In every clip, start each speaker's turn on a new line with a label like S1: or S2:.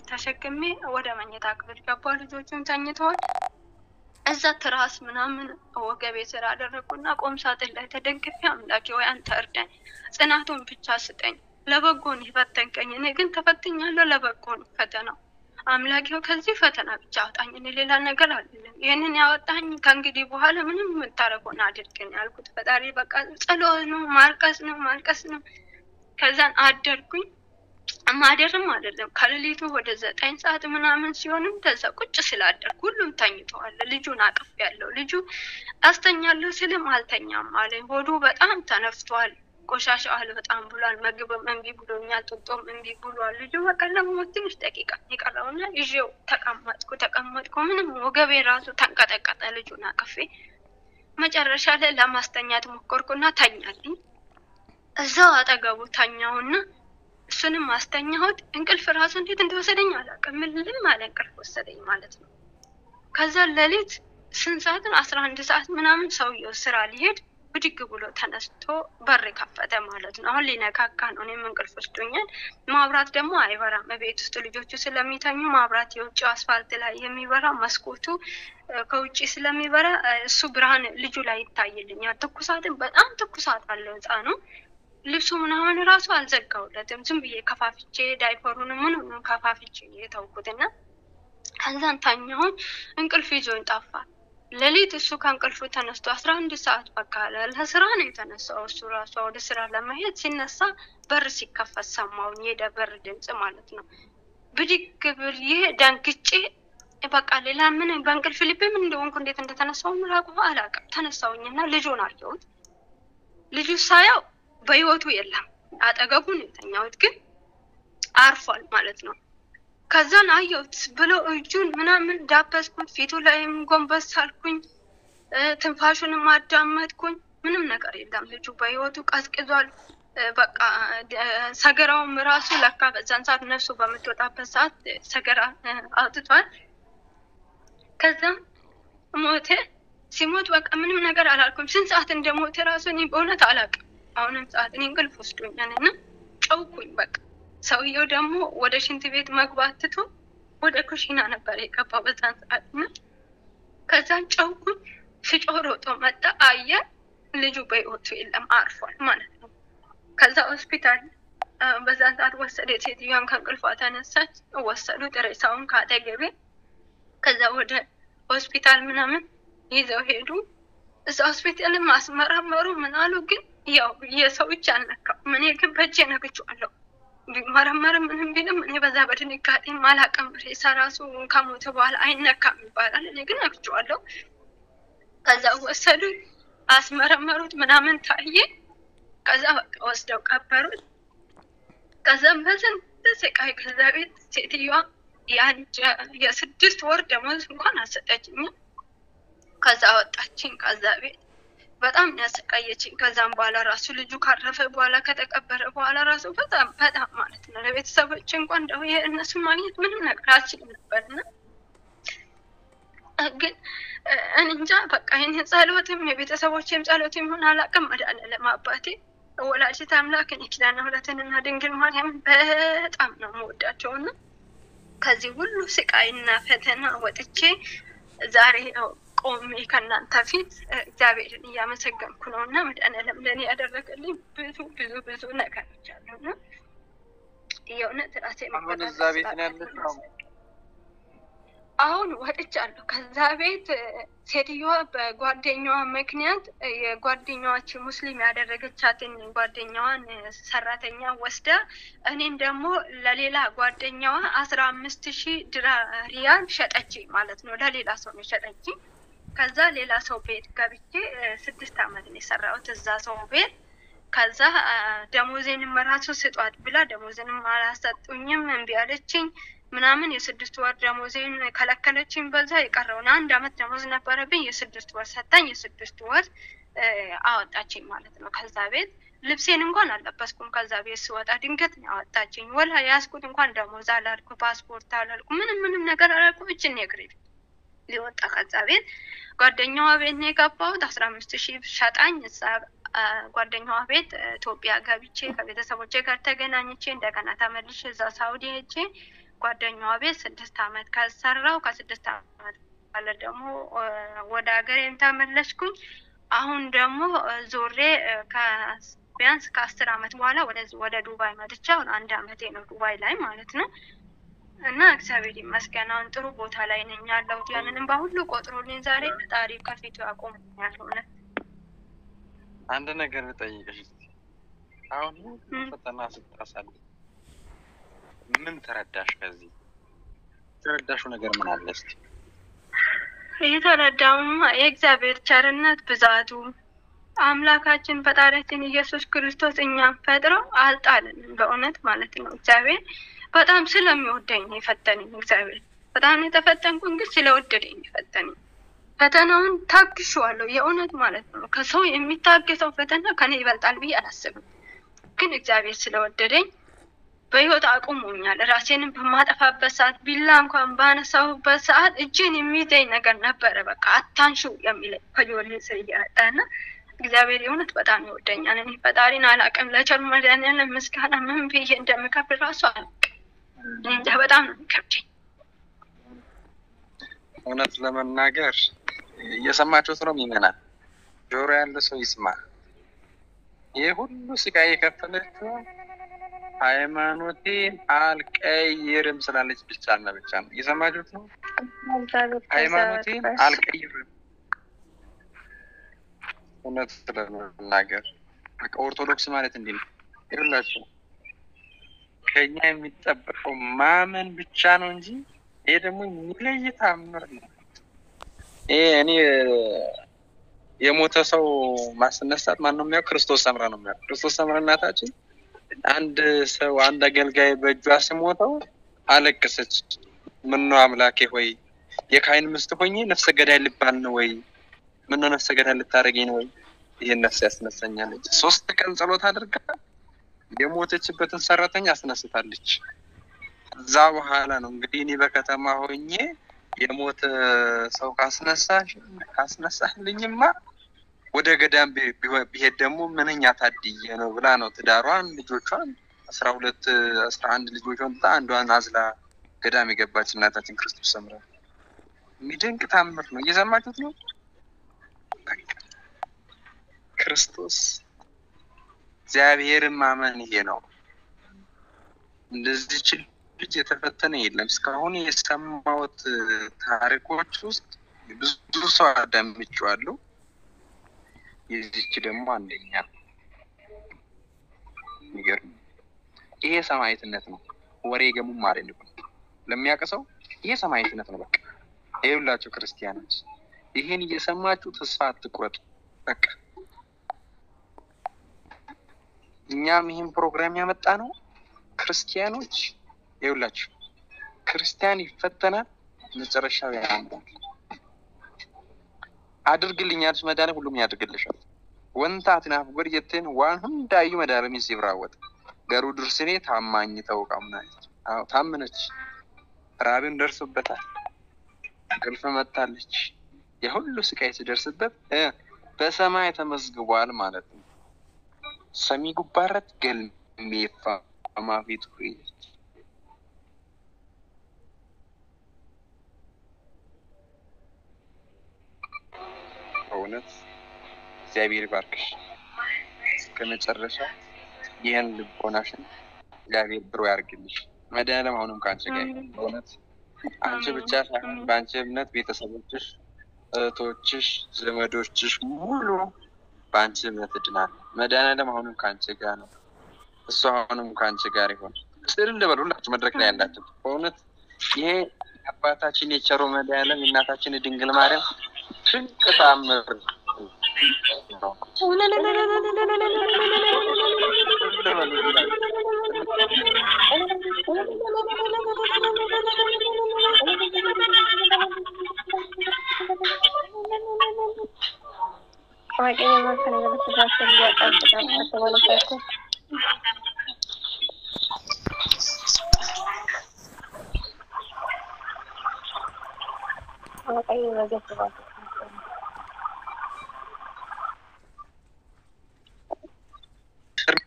S1: ተሸክሜ ወደ መኝታ ክፍል ገባሁ። ልጆቹን ተኝተዋል። እዛ ትራስ ምናምን ወገቤ ስራ አደረኩና ቁም ሳጥን ላይ ተደግፌ አምላኬ ወይ አንተ እርዳኝ፣ ጽናቱን ብቻ ስጠኝ፣ ለበጎ ነው የፈተንከኝ። እኔ ግን ተፈትኛለሁ፣ ለበጎ ነው ፈተናው። አምላኬ ከዚህ ፈተና ብቻ አውጣኝ፣ እኔ ሌላ ነገር አልልም። ይሄንን ያወጣኝ ከእንግዲህ በኋላ ምንም የምታረገውን አድርገኝ ያልኩት ፈጣሪ በቃ ጸሎት ነው፣ ማልቀስ ነው። ከዛን አደርኩኝ። ማደርም አይደለም ከሌሊቱ ወደ 9 ሰዓት ምናምን ሲሆንም ተዛ ቁጭ ስላደርኩ ሁሉም ተኝተዋል። ልጁን አቅፍ ያለው ልጁ አስተኛለሁ ስልም አልተኛም አለ። ሆዱ በጣም ተነፍቷል። ቆሻሻው በጣም ብሏል። ምግብም እምቢ ብሎኛል። ጡጦም እምቢ ብሏል። ልጁ በቃ ለሞት ትንሽ ደቂቃ ይቀረውና ይዤው ተቀመጥኩ። ምንም ወገቤ ራሱ ተንቀጠቀጠ። ልጁን አቅፌ መጨረሻ ላይ ለማስተኛት ሞከርኩና ተኛልኝ። እዛው አጠገቡ ተኛውና እሱንም አስተኛሁት። እንቅልፍ ራሱ እንዴት እንደወሰደኝ አላውቅም። ምንም አለ እንቅልፍ ወሰደኝ ማለት ነው። ከዛ ሌሊት 11 ሰዓት ምናምን ሰውየው ስራ ሊሄድ ብድግ ብሎ ተነስቶ በር ከፈተ ማለት ነው። አሁን ሊነካካ ነው። እኔም እንቅልፍ ወስዶኛል። ማብራት ደግሞ አይበራም። ቤት ውስጥ ልጆቹ ስለሚተኙ ማብራት የውጭው አስፋልት ላይ የሚበራ መስኮቱ ከውጪ ስለሚበራ እሱ ብርሃን ልጁ ላይ ይታይልኛል። ትኩሳትን በጣም ትኩሳት አለው ህፃኑ። ልብሱ ምናምን ራሱ አልዘጋውለትም። ዝም ብዬ ከፋፍቼ ዳይፐሩን ምንም ከፋፍቼ የተውኩትና ከዛን ተኛሁኝ። እንቅልፍ ይዞኝ ጠፋ። ሌሊት እሱ ከእንቅልፉ ተነስቶ 11 ሰዓት በቃ ለስራ ነው የተነሳው። እሱ ራሱ ወደ ስራ ለመሄድ ሲነሳ በር ሲከፈት ሰማሁኝ። የደበር ድምጽ ማለት ነው። ብድግ ብዬ ደንግጬ በቃ ሌላ ምን በእንቅልፍ ልቤ ምን እንደሆንኩ እንዴት እንደተነሳው ምራቁ አላውቅም። ተነሳሁኝና ልጁን አየሁት። ልጁ ሳያው በህይወቱ የለም። አጠገቡ ነው የተኛሁት ግን አርፏል ማለት ነው። ከዛን አየሁት ብሎ እጁን ምናምን ዳበስኩት። ፊቱ ላይም ጎንበስ አልኩኝ። ትንፋሹንም አዳመጥኩኝ። ምንም ነገር የለም። ልጁ በህይወቱ ቀዝቅዟል። በቃ ሰገራውም ራሱ ለካ በዛን ሰዓት ነፍሱ በምትወጣበት ሰዓት ሰገራ አውጥቷል። ከዛም ሞተ። ሲሞት በቃ ምንም ነገር አላልኩም። ስንት ሰዓት እንደሞተ ራሱ እኔ በእውነት አላውቅም። አሁንም ሰዓት እኔ እንቅልፍ ወስዶኛልና ጨውኩኝ በቃ። ሰውየው ደግሞ ወደ ሽንት ቤት መግባት ትቶ ወደ ኩሽና ነበር የገባው በዛን ሰዓት ነው። ከዛን ጨውኩኝ። ሲጮህ ሮጦ መጣ። አየ ልጁ በህይወቱ የለም አርፏል ማለት ነው። ከዛ ሆስፒታል በዛን ሰዓት ወሰደ። ሴትዮዋም ከእንቅልፏ ተነሳች። ወሰዱት ሬሳውን ካጠገቤ። ከዛ ወደ ሆስፒታል ምናምን ይዘው ሄዱ። እዛ ሆስፒታልም አስመረመሩ። ምን አሉ ግን ያው የሰው እጅ አልነካም። እኔ ግን በእጄ ነክቼዋለሁ። ቢመረመርም ምንም ቢልም እኔ በዛ በድንጋጤ ማላቀም ሬሳ ራሱ ከሞተ በኋላ አይነካም ይባላል። እኔ ግን ነክቼዋለሁ። ከዛ ወሰዱት አስመረመሩት ምናምን ታየ። ከዛ በቃ ወስደው ቀበሩት። ከዛም በስንት ስቃይ ከዛ ቤት ሴትዮዋ የ6 ወር ደሞዝ እንኳን አልሰጠችኝም። ከዛ ወጣችኝ ከዛ ቤት። በጣም ያሰቃየችኝ። ከዛም በኋላ ራሱ ልጁ ካረፈ በኋላ ከተቀበረ በኋላ ራሱ በጣም ማለት ነው ለቤተሰቦች እንኳን እንደው የእነሱ ማግኘት ምንም ነገር አልችልም ነበርና ግን እንጃ በቃ እኔ ጸሎትም የቤተሰቦቼም ጸሎትም ሆነ አላቅም መድኃኒዓለም አባቴ ወላዲተ አምላክ ኪዳነ ምሕረትና ድንግል ማርያም በጣም ነው የምወዳቸውና ከዚህ ሁሉ ስቃይና ፈተና ወጥቼ ዛሬ ነው ቆሜ ከእናንተ ፊት እግዚአብሔርን እያመሰገንኩ ነውና መድኃኒዓለም ለኔ ያደረገልኝ ብዙ ነገሮች አሉና የእውነት ራሴ አሁን ወጥቻለሁ ከዛ ቤት። ሴትዮዋ በጓደኛዋ ምክንያት የጓደኛዋች ሙስሊም ያደረገቻትን ጓደኛዋን ሰራተኛ ወስዳ እኔን ደግሞ ለሌላ ጓደኛዋ 15000 ሪያል ሸጠችኝ ማለት ነው። ለሌላ ሰው ነው ሸጠችኝ። ከዛ ሌላ ሰው ቤት ገብቼ 6 አመት ነው የሰራሁት እዛ ሰው ቤት። ከዛ ደሞዜንም ራሱ ስጧት ብላ ደሞዜንም አላሰጡኝም እምቢ አለችኝ ምናምን። የ6 ወር ደሞዜን ከለከለችኝ። በዛ የቀረውን 1 አመት ደሞዝ ነበረብኝ። የ6 ወር ሰጣኝ። የ6 ወር አወጣችኝ ማለት ነው ከዛ ቤት። ልብሴን እንኳን አለበስኩም። ከዛ ቤት ስወጣ ድንገት ነው አወጣችኝ። ወላ ያስኩት እንኳን ደሞዝ አላልኩ፣ ፓስፖርት አላልኩ፣ ምንም ነገር አላልኩ። እቺን የግሬድ ሊወጣ ከዛ ቤት ጓደኛዋ ቤት ነው የገባሁት። 15000 ሸጣኝ። እዛ ጓደኛዋ ቤት ኢትዮጵያ ገብቼ ከቤተሰቦቼ ጋር ተገናኝቼ እንደገና ተመልሼ እዛ ሳውዲ ሄጄ ጓደኛዋ ቤት 6 አመት ከሰራው ከ6 አመት ባለ ደግሞ ወደ ሀገሬን ተመለስኩኝ። አሁን ደግሞ ዞሬ ቢያንስ ከ10 አመት በኋላ ወደ ዱባይ መጥቼ አሁን 1 አመቴ ነው ዱባይ ላይ ማለት ነው። እና እግዚአብሔር ይመስገን አሁን ጥሩ ቦታ ላይ ነኝ ያለሁት። ያንንም በሁሉ ቆጥሮልኝ ዛሬ ፈጣሪ ከፊቱ ያቆመኛል። እውነት
S2: አንድ ነገር ልጠይቅሽ። አሁን ፈተና ስታሳልፍ ምን ተረዳሽ? ከዚህ ተረዳሽው ነገር ምን አለ እስቲ?
S1: የተረዳውማ የእግዚአብሔር ቸርነት ብዛቱ አምላካችን ፈጣሪያችን ኢየሱስ ክርስቶስ እኛን ፈጥሮ አልጣልንም በእውነት ማለት ነው። እግዚአብሔር በጣም ስለሚወደኝ የፈተነኝ እግዚአብሔር በጣም የተፈተንኩኝ ግን ስለወደደኝ የፈተነኝ። ፈተናውን ታግሼዋለሁ የእውነት ማለት ነው። ከሰው የሚታገሰው ፈተና ከኔ ይበልጣል ብዬ አላስብም። ግን እግዚአብሔር ስለወደደኝ በህይወት አቁሞኛል። ራሴንም በማጠፋበት ሰዓት ቢላ እንኳን ባነሳሁበት ሰዓት እጄን የሚይዘኝ ነገር ነበረ። በቃ አታንሹ የሚለኝ ከጆሮዬ ስር እያወጣና እግዚአብሔር የእውነት በጣም ይወደኛል። እኔ ፈጣሪን አላውቅም። ለቸር መድኃኒዓለም ምስጋና ምን ብዬ እንደምከፍል ራሱ አላውቅም። እንጃ በጣም ነው የሚከብደኝ።
S2: እውነት ለመናገር እየሰማችሁት ነው የሚመናል። ጆሮ ያለ ሰው ይስማ። ይሄ ሁሉ ስቃይ የከፈለችው ሃይማኖቴን አልቀይርም ስላለች ብቻ ነው። እየሰማችሁት ነው። ሃይማኖቴን አልቀይርም። እውነት ለመናገር በቃ ኦርቶዶክስ ማለት እንዲህ ነው። ይኸውላችሁ ከኛ የሚጠበቀው ማመን ብቻ ነው እንጂ ይሄ ደግሞ የሚለይ ታምር ነው። እኔ የሞተ ሰው ማስነሳት ማን ነው የሚያውቀው? ክርስቶስ ሰምራ ነው የሚያውቀው። ክርስቶስ ሰምራ እናታችን አንድ ሰው አንድ አገልጋይ በእጇ ሲሞተው አለቀሰች። ምን ነው አምላኬ ሆይ የካህን ሚስት ሆኜ ነፍሰ ገዳይ ልባል ነው ወይ? ምን ነው ነፍሰ ገዳይ ልታረገኝ ነው ወይ? ይሄን ነፍስ ያስነሳኛለች። 3 ቀን ጸሎት አድርጋ የሞተችበትን ሰራተኛ አስነስታለች። እዛ በኋላ ነው እንግዲህ እኔ በከተማ ሆኜ የሞተ ሰው ካስነሳልኝማ ወደ ገዳም ቢሄድ ደግሞ ምንኛ ታድዬ ነው ብላ ነው ትዳሯን ልጆቿን 12 11 ልጆቿን አንዷን አዝላ ገዳም የገባች እናታችን ክርስቶስ ሰምራ። የሚደንቅ ታምር ነው። እየሰማችሁት ነው። ክርስቶስ እግዚአብሔርን ማመን ይሄ ነው። እንደዚህ ልጅ የተፈተነ የለም። እስካሁን የሰማሁት ታሪኮች ውስጥ ብዙ ሰው አዳምጬዋለሁ። የዚች ደግሞ አንደኛ የሚገርም ይሄ ሰማዕትነት ነው። ወሬ ገሙ ማለት ነው። ለሚያቀሰው ይሄ ሰማዕትነት ነው። በቃ ይኸውላችሁ ክርስቲያኖች ይሄን እየሰማችሁ ተስፋ አትቁረጡ። በቃ እኛም ይሄን ፕሮግራም ያመጣ ነው ክርስቲያኖች። ይኸውላችሁ ክርስቲያን ይፈተናል፣ መጨረሻው ያምራል። አድርግልኛልሽ መዳን ሁሉም ያድርግልሻል። ወንታትና ወርየትን ዋን እንዳዩ መዳረም ይስብራወት ገሩ ድርስኔ ታማኝ ተውቃምና ታምነች። ራብን ደርሶበታል፣ እንቅልፍ መጣለች። የሁሉ ስቃይ ሲደርስበት በሰማይ ተመዝግቧል ማለት ነው። ሰሚ ጉባረት ገልሜፋ ማፊት ሆይ እውነት እግዚአብሔር ባርክሽ ከመጨረሻ ይሄን ልቦናሽን እግዚአብሔር ብሮ ያርግልሽ። መድኃኒዓለም አሁንም ካንቺ ጋር ይሁን። እውነት አንቺ ብቻ ሳይሆን በአንቺ እምነት ቤተሰቦችሽ፣ እህቶችሽ፣ ዘመዶችሽ ሙሉ በአንቺ እምነት ድናል። መድኃኒዓለም አሁንም ካንቺ ጋር ነው። እሱ አሁንም ካንቺ ጋር ይሁን። ስዕል እንደበሉላችሁ መድረክ ላይ ያላችሁ በእውነት ይሄ አባታችን የቸሮ መድኃኒዓለም እናታችን ድንግል ማርያም ድንቅ ተአምር ነው።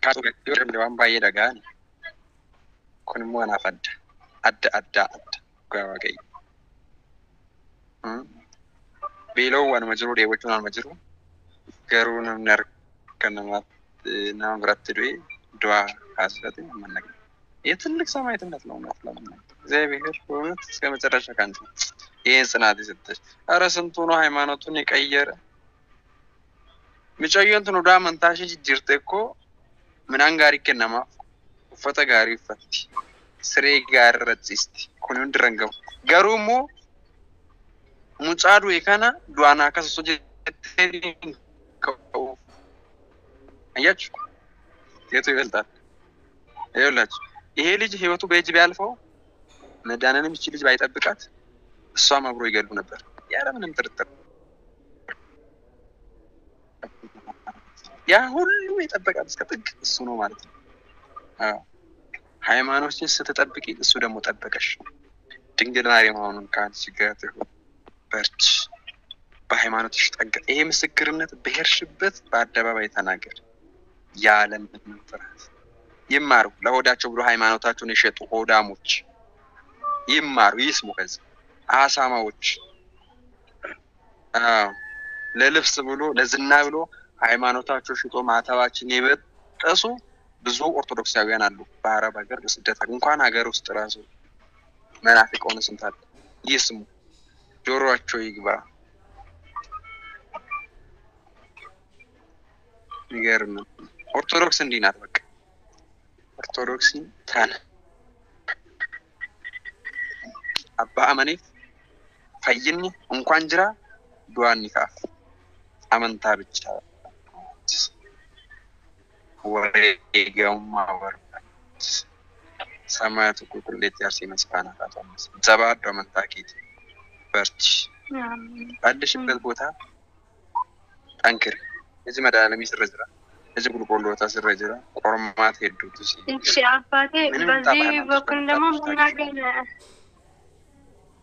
S2: Kan baay'ee dhagaan kun immoo anaaf adda. adda gaawagay beeloo waan majruu deewachuun aan majruu garuu namni harka nama biratti du'e du'a kaasifate manna የትልቅ ሰማዕትነት ነው ማለት ነው እግዚአብሔር በእውነት እስከ መጨረሻ ካንተ ይሄን ጽናት ይሰጥሽ አረ ስንቱ ነው ሃይማኖቱን የቀየረ ምጨየንቱ ነው ዳመንታሽ ጅርቴ እኮ ምን አንጋሪ ከነማ ፈተ ጋሪ ፈቲ ስሬ ጋር ረጽስቲ ኩኑን ድረንገው ገሩሞ ሙጻዱ የከና ዱአና ከሰሶ ጀቴሪንከው አያችሁ የቱ ይበልጣል ይኸውላችሁ ይሄ ልጅ ህይወቱ በእጅ ቢያልፈው መዳንንም እቺ ልጅ ባይጠብቃት እሷም አብሮ ይገሉ ነበር ያለ ምንም ጥርጥር ያ ሁሉ የጠበቃት እስከ ጥግ እሱ ነው ማለት ነው ሃይማኖትን ስትጠብቂ እሱ ደግሞ ጠበቀሽ ድንግል ማርያም ሆኑን ካንቺ ጋር በርች በሃይማኖትሽ ጠንቀ ይሄ ምስክርነት በሄርሽበት በአደባባይ ተናገር ያለ ምንም ፍርሃት ይማሩ ለሆዳቸው ብሎ ሃይማኖታቸውን የሸጡ ሆዳሞች ይማሩ ይስሙ ከዚህ አሳማዎች ለልብስ ብሎ ለዝና ብሎ ሃይማኖታቸው ሽጦ ማታባችን የበጠሱ ብዙ ኦርቶዶክሳውያን አሉ በአረብ ሀገር በስደት እንኳን ሀገር ውስጥ ራሱ መናፍቅ ሆነ ስንታል ይስሙ ጆሮአቸው ይግባ ይገርም ኦርቶዶክስ እንዲህ ናት በቃ ኦርቶዶክስ ታነ አባ አመኔ ፈይኝ እንኳን ጅራ ዱአን ይካፍ አመንታ ብቻ ወሬጋው ማወር ሰማያቱ ቁልቁሌት ያርሲ መስፋና ታጣመስ ዘባዶ መንታቂት በርች አዲስበት ቦታ ጠንክር እዚህ መዳለም ይስረጅራ እዚህ ቁልቁሎ ታስረጅራ ቆርማት ሄዱት
S1: እሺ አባቴ በዚህ በኩል ደግሞ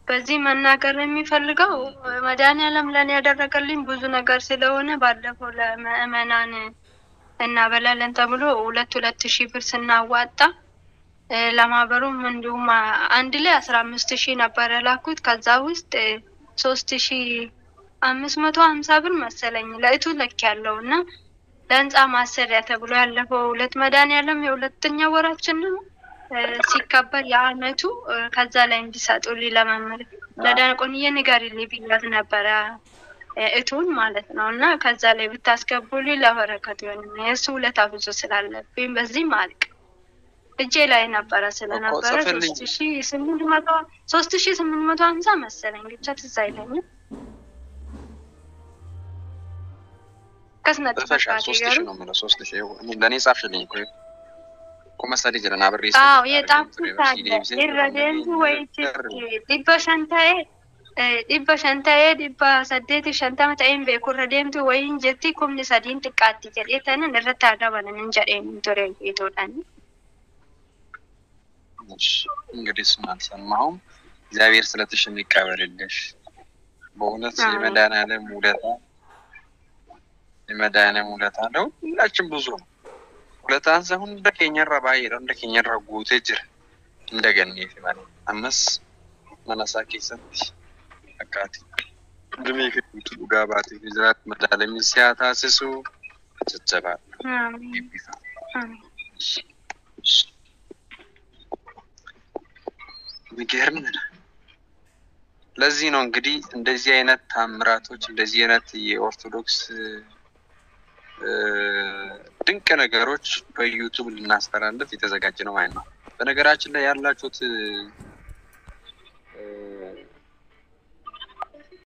S1: በዚህ መናገር የሚፈልገው መድኃኒዓለም ለኔ ያደረገልኝ ብዙ ነገር ስለሆነ ባለፈው ለምእመናን እና በላለን ተብሎ 2,000 ብር ስናዋጣ ለማበሩም እንዲሁም አንድ ላይ 15,000 ነበር ላኩት ከዛ ውስጥ 3,550 ብር መሰለኝ ለእቱ ለክ ያለውና ለንጻ ማሰሪያ ተብሎ ያለፈው ሁለት መድኃኒዓለም የሁለተኛ ወራችን ነው ሲከበር ያመቱ ከዛ ላይ እንዲሰጡልኝ ለማመር ለዳቆንዬ ንገሪልኝ ቢላት ነበር እቱን ማለት ነውና ከዛ ላይ ብታስገቡልኝ ለበረከት ይሆንልኝ የሱ ሁለት አብዙ ስላለብኝ በዚህ ማልቅ እጄ ላይ ነበር ስለነበረ 3,850 መሰለኝ ብቻ ትዝ አይለኝም ከስነት ተፈሻ 3,000 ነው ማለት 3,000 ለኔ ጻፍሽልኝ እኮ ኮመሳዲ ጀራና ብሪስ አዎ የጣፍኩት ይረደን ወይ ዲበሻንታዬ ዲባ ሰደት ሻንታ መጣይም በኩረደምቱ ወይ እንጀቲ ኮምኒ ሰዲን ጥቃት ይገለተን ንረታዳ ባለን እንጀሬን ቶሬን ይቶዳን እንግዲህ ስማን ሰማው እግዚአብሔር ስለተሽን ይቀበልልሽ በእውነት የመዳናለም ውለታ ነው ሁላችን ብዙ ሁለታን ሰውን እንደከኛራ ባይራ እንደከኛራ ጉቴጅር እንደገኔ ይፈማል አመስ መናሳኪ ሰጥ አካቲ እንደሚ ፍቱ ጋባቲ ፍዝራት መዳለም ሲያታስሱ ተጨባ ይቢፋ ሚገርም ለዚህ ነው እንግዲህ እንደዚህ አይነት ታምራቶች እንደዚህ አይነት የኦርቶዶክስ ድንቅ ነገሮች በዩቲዩብ ልናስተላልፍ የተዘጋጀ ነው ማለት ነው በነገራችን ላይ ያላችሁት